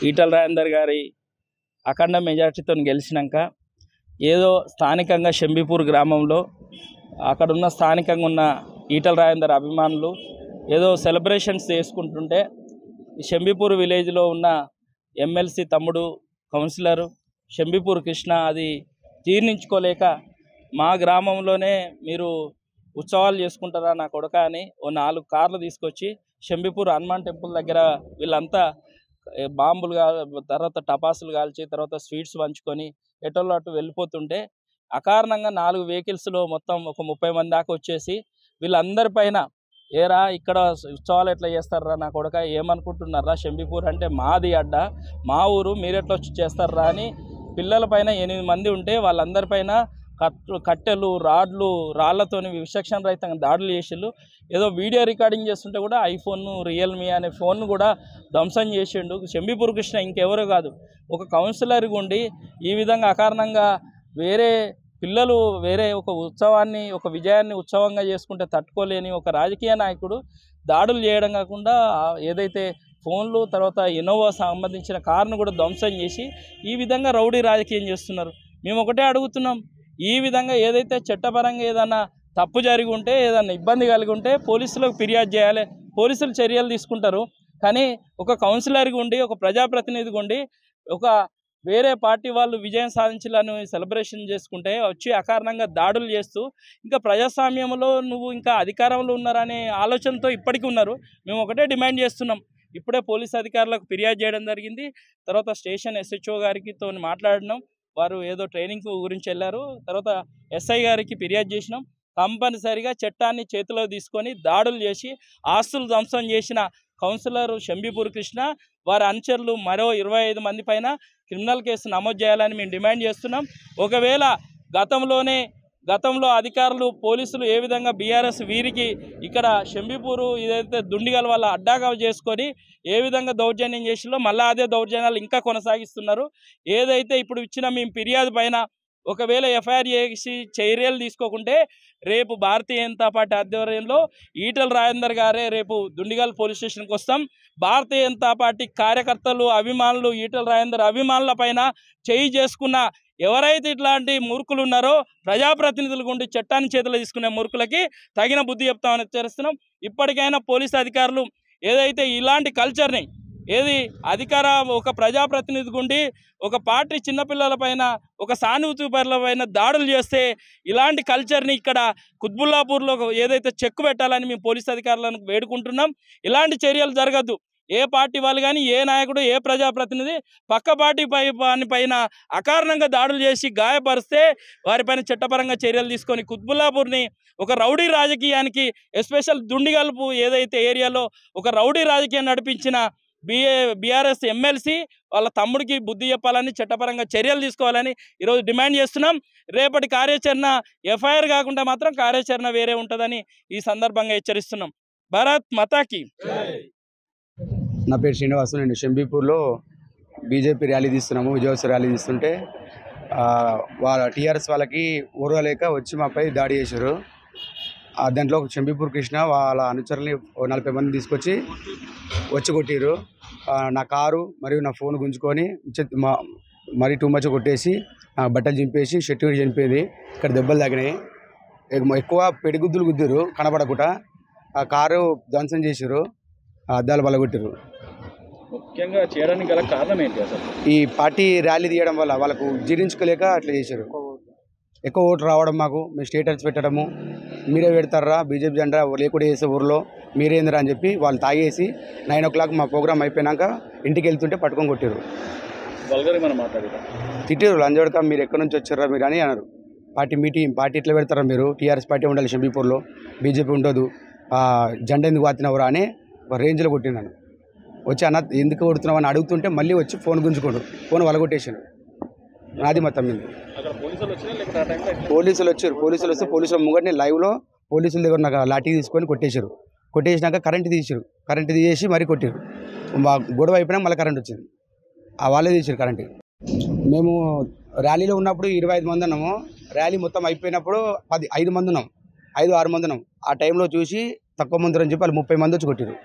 ఈటల రాజేందర్ గారి అఖండ మెజార్టీతో గెలిచినాక ఏదో స్థానికంగా షంబీపూర్ గ్రామంలో అక్కడున్న స్థానికంగా ఉన్న ఈటల రాజేందర్ అభిమానులు ఏదో సెలబ్రేషన్స్ చేసుకుంటుంటే షంబీపూర్ విలేజ్లో ఉన్న ఎమ్మెల్సీ తమ్ముడు కౌన్సిలర్ షంబీపూర్ కృష్ణ అది జీర్ణించుకోలేక మా గ్రామంలోనే మీరు ఉత్సవాలు చేసుకుంటారా నా కొడుక అని ఓ 4 కార్లు తీసుకొచ్చి షంబీపూర్ హనుమాన్ టెంపుల్ దగ్గర వీళ్ళంతా బాంబులు తర్వాత టపాసులు కాల్చి తర్వాత స్వీట్స్ పంచుకొని ఎటోళ్ళు అటు వెళ్ళిపోతుంటే అకారణంగా 4 వెహికల్స్లో మొత్తం ఒక 30 మంది దాకా వచ్చేసి వీళ్ళందరిపైన ఏరా ఇక్కడ ఉత్సవాలు ఎట్లా చేస్తారా నా కొడుక ఏమనుకుంటున్నారా షంబీపూర్ అంటే మాది అడ్డ మా ఊరు మీరెట్లా వచ్చి చేస్తారా అని పిల్లలపైన 8 మంది ఉంటే వాళ్ళందరిపైన కట్టెలు రాడ్లు రాళ్లతోని విచక్షణ రహితంగా దాడులు చేసిండు. ఏదో వీడియో రికార్డింగ్ చేస్తుంటే కూడా ఐఫోన్ రియల్మీ అనే ఫోన్ కూడా ధ్వంసం చేసిండు. షంబీపూర్ కృష్ణ ఇంకెవరో కాదు, ఒక కౌన్సిలర్గా ఉండి ఈ విధంగా అకారణంగా వేరే పిల్లలు వేరే ఒక ఉత్సవాన్ని ఒక విజయాన్ని ఉత్సవంగా చేసుకుంటే తట్టుకోలేని ఒక రాజకీయ నాయకుడు దాడులు చేయడం కాకుండా ఏదైతే ఫోన్లు తర్వాత ఇన్నోవా సంబంధించిన కారును కూడా ధ్వంసం చేసి ఈ విధంగా రౌడీ రాజకీయం చేస్తున్నారు. మేము ఒకటే అడుగుతున్నాం, ఈ విధంగా ఏదైతే చట్టపరంగా ఏదైనా తప్పు జరిగి ఉంటే ఏదైనా ఇబ్బంది కలిగి ఉంటే పోలీసులకు ఫిర్యాదు చేయాలి, పోలీసులు చర్యలు తీసుకుంటారు. కానీ ఒక కౌన్సిలర్గా ఉండి ఒక ప్రజాప్రతినిధిగా ఉండి ఒక వేరే పార్టీ వాళ్ళు విజయం సాధించాలని సెలబ్రేషన్ చేసుకుంటే వచ్చి అకారణంగా దాడులు చేస్తూ ఇంకా ప్రజాస్వామ్యంలో నువ్వు ఇంకా అధికారంలో ఉన్నారనే ఆలోచనతో ఇప్పటికీ ఉన్నారు. మేము ఒకటే డిమాండ్ చేస్తున్నాం, ఇప్పుడే పోలీస్ అధికారులకు ఫిర్యాదు చేయడం జరిగింది. తర్వాత స్టేషన్ SHO గారితో మాట్లాడినాం, వారు ఏదో ట్రైనింగ్ గురించి వెళ్ళారు. తర్వాత SI గారికి ఫిర్యాదు చేసినాం. కంపల్సరిగా చట్టాన్ని చేతిలో తీసుకొని దాడులు చేసి ఆస్తులు ధ్వంసం చేసిన కౌన్సిలర్ షంబీపూర్ కృష్ణ వారి అనుచరులు మరో 25 మంది పైన క్రిమినల్ కేసు నమోదు చేయాలని మేము డిమాండ్ చేస్తున్నాం. ఒకవేళ గతంలో అధికారులు పోలీసులు ఏ విధంగా BRS వీరికి ఇక్కడ షంబీపూరు ఏదైతే దుండిగల వాళ్ళ అడ్డాగా చేసుకొని ఏ విధంగా దౌర్జన్యం చేసిందో మళ్ళీ అదే దౌర్జన్యాలు ఇంకా కొనసాగిస్తున్నారు. ఏదైతే ఇప్పుడు ఇచ్చిన మేము ఫిర్యాదు పైన ఒకవేళ FIR చేసి చర్యలు తీసుకోకుంటే రేపు భారతీయ జనతా పార్టీ ఆధ్వర్యంలో ఈటల రాజేందర్ గారే రేపు దుండిగల్ పోలీస్ స్టేషన్కి వస్తాం. భారతీయ జనతా పార్టీ కార్యకర్తలు అభిమానులు ఈటల రాజేందర్ అభిమానుల పైన చేయి చేసుకున్న ఎవరైతే ఇట్లాంటి మూర్ఖులు ఉన్నారో ప్రజాప్రతినిధులు గుండి చట్టాన్ని చేతిలో తీసుకునే మూర్ఖులకి తగిన బుద్ధి చెప్తామని హెచ్చరిస్తున్నాం. ఇప్పటికైనా పోలీసు అధికారులు ఏదైతే ఇలాంటి కల్చర్ని ఒక ప్రజాప్రతినిధి గుండి ఒక పార్టీ చిన్నపిల్లల పైన ఒక సానుభూతి పరుల పైన దాడులు చేస్తే ఇలాంటి కల్చర్ని ఇక్కడ కుత్బుల్లాపూర్లో ఏదైతే చెక్కు పెట్టాలని మేము పోలీసు అధికారులను వేడుకుంటున్నాం. ఇలాంటి చర్యలు జరగద్దు. ఏ పార్టీ వాళ్ళు కానీ ఏ నాయకుడు ఏ ప్రజాప్రతినిధి పక్క పార్టీ పైన అకారణంగా దాడులు చేసి గాయపరిస్తే వారిపైన చట్టపరంగా చర్యలు తీసుకొని కుత్బుల్లాపూర్ని ఒక రౌడీ రాజకీయానికి ఎస్పెషల్ దుండిగల్పు ఏదైతే ఏరియాలో ఒక రౌడీ రాజకీయం నడిపించిన BRS ఎమ్మెల్సీ వాళ్ళ తమ్ముడికి బుద్ధి చెప్పాలని చట్టపరంగా చర్యలు తీసుకోవాలని ఈరోజు డిమాండ్ చేస్తున్నాం. రేపటి కార్యాచరణ FIR కాకుండా మాత్రం కార్యాచరణ వేరే ఉంటుందని ఈ సందర్భంగా హెచ్చరిస్తున్నాం. భారత్ మాతాకి. నా పేరు శ్రీనివాసు, నేను షంబీపూర్లో బీజేపీ ర్యాలీ తీస్తున్నాము. విజయోత్సవ ర్యాలీ తీస్తుంటే వాళ్ళ TRS వాళ్ళకి ఊరలేక వచ్చి మాపై దాడి చేశారు. దాంట్లో షంబీపూర్ కృష్ణ వాళ్ళ అనుచరుల్ని 40 మంది తీసుకొచ్చి వచ్చి కొట్టారు. నా కారు మరియు నా ఫోన్ గుంజుకొని మరీ టూ మచ్ కొట్టేసి బట్టలు చింపేసి షర్ట్ కూడా చనిపోయింది. ఇక్కడ దెబ్బలు తగినాయి. ఎక్కువ పెడిగుద్దులు గుద్దారు కనబడకుండా. ఆ కారు ధ్వంసం చేశారు, అద్దాలు బలగొట్టారు. ముఖ్యంగా చేయడానికి గల కారణం ఏంటి అసలు? ఈ పార్టీ ర్యాలీ తీయడం వల్ల వాళ్ళకు జీర్ణించుకోలేక అట్లా చేశారు. ఎక్కువ ఓట్లు రావడం, మేము స్టేటస్ పెట్టడము, మీరే పెడతారా బీజేపీ జెండా లేకుండా చేసే ఊరిలో మీరేందిరా అని చెప్పి వాళ్ళు తాగేసి 9 o'clock మా ప్రోగ్రామ్ అయిపోయినాక ఇంటికి వెళ్తుంటే పట్టుకొని కొట్టారు. తిట్టారు, లంజోడక మీరు ఎక్కడి నుంచి వచ్చారా మీరు అని అన్నారు. పార్టీ ఎట్లా పెడతారా మీరు, TRS పార్టీ ఉండాలి షంబీపూర్లో, బీజేపీ ఉండదు, జెండా ఎందుకు వాతినవరా అని ఒక రేంజ్లో కొట్టినాను. వచ్చి అన్న ఎందుకు కొడుతున్నావు అని అడుగుతుంటే మళ్ళీ వచ్చి ఫోన్ గుంజుకోడు, ఫోన్ వలగొట్టేసాడు. నాది మొత్తం మీద పోలీసులు వస్తే పోలీసుల ముంగటిని లైవ్లో పోలీసుల దగ్గర నాకు లాఠీ తీసుకొని కొట్టేసినాక కరెంట్ తీసేసి మరీ కొట్టారు. గొడవ అయిపోయినా మళ్ళీ కరెంట్ వచ్చింది, వాళ్ళే తీసారు కరెంట్. మేము ర్యాలీలో ఉన్నప్పుడు 25 మంది ఉన్నాము. ర్యాలీ మొత్తం అయిపోయినప్పుడు 5 మంది ఉన్నాం, 5-6 మంది ఉన్నాం. ఆ టైంలో చూసి తక్కువ మంది అని చెప్పి వాళ్ళు 30 మంది వచ్చి కొట్టారు.